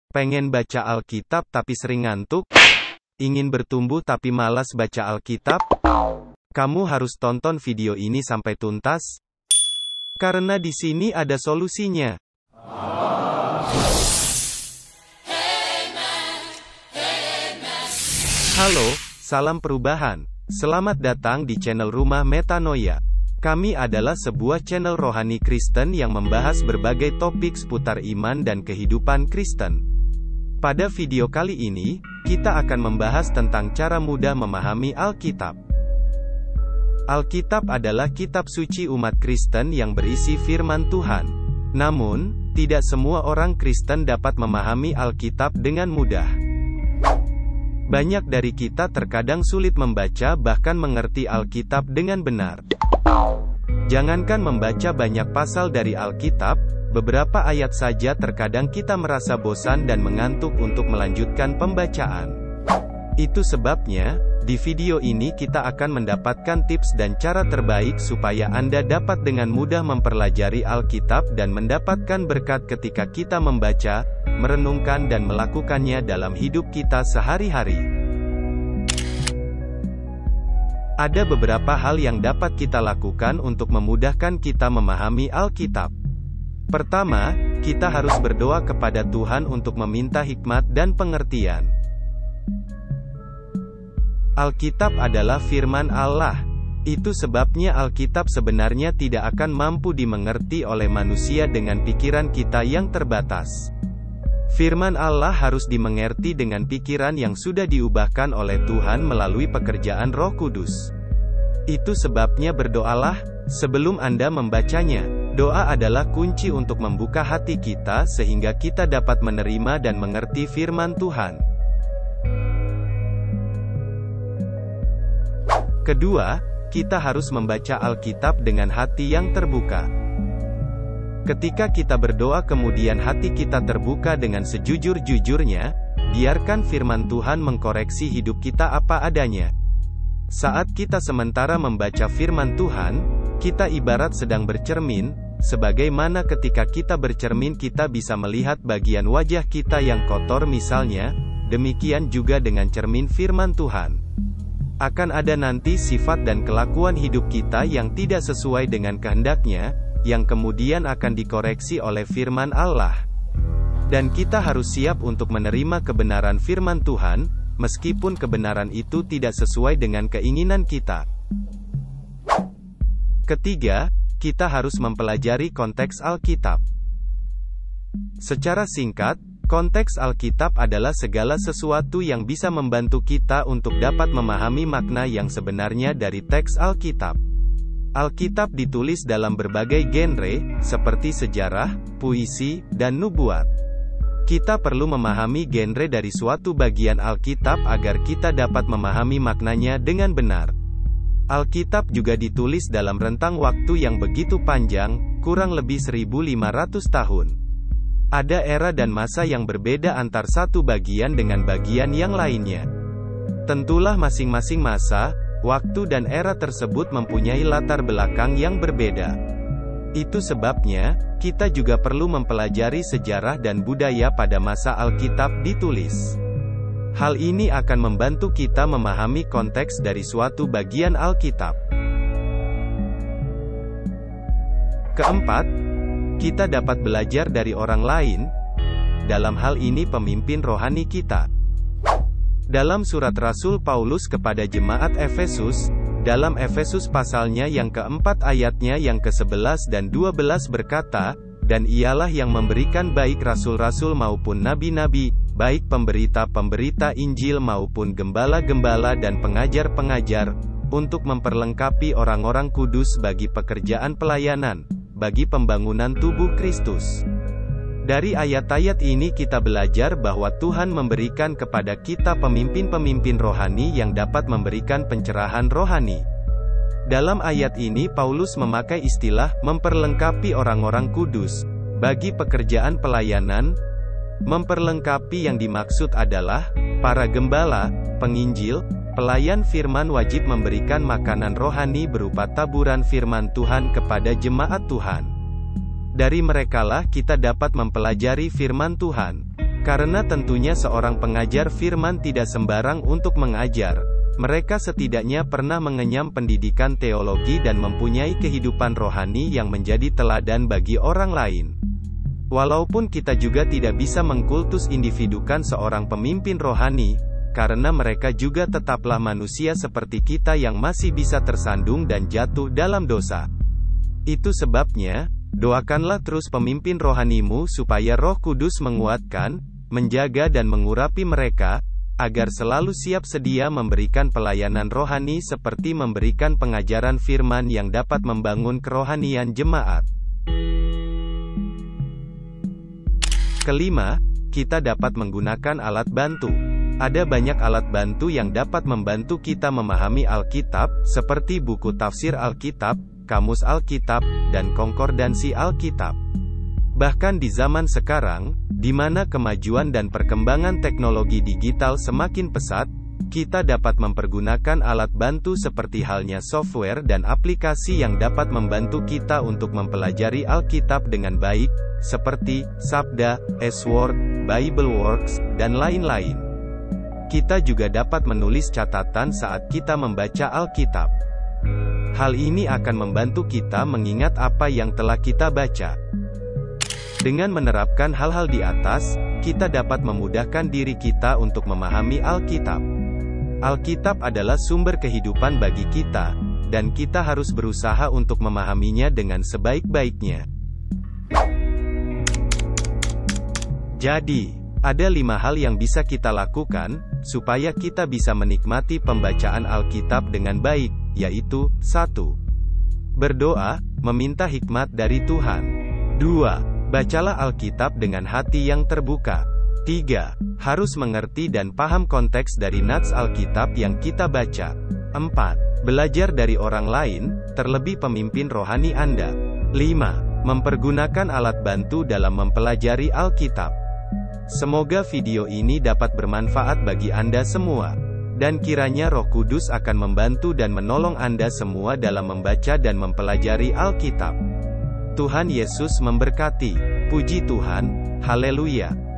Pengen baca Alkitab tapi sering ngantuk? Ingin bertumbuh tapi malas baca Alkitab? Kamu harus tonton video ini sampai tuntas, karena di sini ada solusinya. Halo, salam perubahan. Selamat datang di channel Rumah Metanoia. Kami adalah sebuah channel rohani Kristen yang membahas berbagai topik seputar iman dan kehidupan Kristen. Pada video kali ini, kita akan membahas tentang cara mudah memahami Alkitab. Alkitab adalah kitab suci umat Kristen yang berisi firman Tuhan. Namun, tidak semua orang Kristen dapat memahami Alkitab dengan mudah. Banyak dari kita terkadang sulit membaca bahkan mengerti Alkitab dengan benar. Jangankan membaca banyak pasal dari Alkitab, beberapa ayat saja terkadang kita merasa bosan dan mengantuk untuk melanjutkan pembacaan. Itu sebabnya, di video ini kita akan mendapatkan tips dan cara terbaik supaya Anda dapat dengan mudah mempelajari Alkitab dan mendapatkan berkat ketika kita membaca, merenungkan dan melakukannya dalam hidup kita sehari-hari. Ada beberapa hal yang dapat kita lakukan untuk memudahkan kita memahami Alkitab. Pertama, kita harus berdoa kepada Tuhan untuk meminta hikmat dan pengertian. Alkitab adalah firman Allah. Itu sebabnya Alkitab sebenarnya tidak akan mampu dimengerti oleh manusia dengan pikiran kita yang terbatas. Firman Allah harus dimengerti dengan pikiran yang sudah diubahkan oleh Tuhan melalui pekerjaan Roh Kudus. Itu sebabnya berdoalah sebelum Anda membacanya. Doa adalah kunci untuk membuka hati kita sehingga kita dapat menerima dan mengerti firman Tuhan. Kedua, kita harus membaca Alkitab dengan hati yang terbuka. Ketika kita berdoa kemudian hati kita terbuka dengan sejujur-jujurnya, biarkan firman Tuhan mengkoreksi hidup kita apa adanya. Saat kita sementara membaca firman Tuhan, kita ibarat sedang bercermin, sebagaimana ketika kita bercermin kita bisa melihat bagian wajah kita yang kotor misalnya, demikian juga dengan cermin firman Tuhan. Akan ada nanti sifat dan kelakuan hidup kita yang tidak sesuai dengan kehendaknya, yang kemudian akan dikoreksi oleh firman Allah. Dan kita harus siap untuk menerima kebenaran firman Tuhan, meskipun kebenaran itu tidak sesuai dengan keinginan kita. Ketiga, kita harus mempelajari konteks Alkitab. Secara singkat, konteks Alkitab adalah segala sesuatu yang bisa membantu kita untuk dapat memahami makna yang sebenarnya dari teks Alkitab. Alkitab ditulis dalam berbagai genre, seperti sejarah, puisi, dan nubuat. Kita perlu memahami genre dari suatu bagian Alkitab agar kita dapat memahami maknanya dengan benar. Alkitab juga ditulis dalam rentang waktu yang begitu panjang, kurang lebih 1500 tahun. Ada era dan masa yang berbeda antar satu bagian dengan bagian yang lainnya. Tentulah masing-masing masa, waktu dan era tersebut mempunyai latar belakang yang berbeda. Itu sebabnya, kita juga perlu mempelajari sejarah dan budaya pada masa Alkitab ditulis. Hal ini akan membantu kita memahami konteks dari suatu bagian Alkitab. Keempat, kita dapat belajar dari orang lain, dalam hal ini pemimpin rohani kita. Dalam surat Rasul Paulus kepada jemaat Efesus, dalam Efesus pasalnya yang keempat ayatnya yang ke-11 dan 12 berkata, "Dan ialah yang memberikan baik rasul-rasul maupun nabi-nabi, baik pemberita-pemberita Injil maupun gembala-gembala dan pengajar-pengajar, untuk memperlengkapi orang-orang kudus bagi pekerjaan pelayanan, bagi pembangunan tubuh Kristus." Dari ayat-ayat ini kita belajar bahwa Tuhan memberikan kepada kita pemimpin-pemimpin rohani yang dapat memberikan pencerahan rohani. Dalam ayat ini Paulus memakai istilah, memperlengkapi orang-orang kudus, bagi pekerjaan pelayanan. Memperlengkapi yang dimaksud adalah, para gembala, penginjil, pelayan firman wajib memberikan makanan rohani berupa taburan firman Tuhan kepada jemaat Tuhan. Dari merekalah kita dapat mempelajari firman Tuhan. Karena tentunya seorang pengajar firman tidak sembarang untuk mengajar. Mereka setidaknya pernah mengenyam pendidikan teologi dan mempunyai kehidupan rohani yang menjadi teladan bagi orang lain. Walaupun kita juga tidak bisa mengkultus individukan seorang pemimpin rohani, karena mereka juga tetaplah manusia seperti kita yang masih bisa tersandung dan jatuh dalam dosa. Itu sebabnya, doakanlah terus pemimpin rohanimu supaya Roh Kudus menguatkan, menjaga dan mengurapi mereka, agar selalu siap sedia memberikan pelayanan rohani seperti memberikan pengajaran firman yang dapat membangun kerohanian jemaat. Kelima, kita dapat menggunakan alat bantu. Ada banyak alat bantu yang dapat membantu kita memahami Alkitab, seperti buku tafsir Alkitab, kamus Alkitab, dan konkordansi Alkitab. Bahkan di zaman sekarang, di mana kemajuan dan perkembangan teknologi digital semakin pesat, kita dapat mempergunakan alat bantu seperti halnya software dan aplikasi yang dapat membantu kita untuk mempelajari Alkitab dengan baik, seperti Sabda, S-Word, Bibleworks, dan lain-lain. Kita juga dapat menulis catatan saat kita membaca Alkitab. Hal ini akan membantu kita mengingat apa yang telah kita baca. Dengan menerapkan hal-hal di atas, kita dapat memudahkan diri kita untuk memahami Alkitab. Alkitab adalah sumber kehidupan bagi kita, dan kita harus berusaha untuk memahaminya dengan sebaik-baiknya. Jadi, ada 5 hal yang bisa kita lakukan, supaya kita bisa menikmati pembacaan Alkitab dengan baik, yaitu, 1. Berdoa, meminta hikmat dari Tuhan. 2. Bacalah Alkitab dengan hati yang terbuka. 3. Harus mengerti dan paham konteks dari nats Alkitab yang kita baca. 4. Belajar dari orang lain, terlebih pemimpin rohani Anda. 5. Mempergunakan alat bantu dalam mempelajari Alkitab. Semoga video ini dapat bermanfaat bagi Anda semua. Dan kiranya Roh Kudus akan membantu dan menolong Anda semua dalam membaca dan mempelajari Alkitab. Tuhan Yesus memberkati. Puji Tuhan. Haleluya.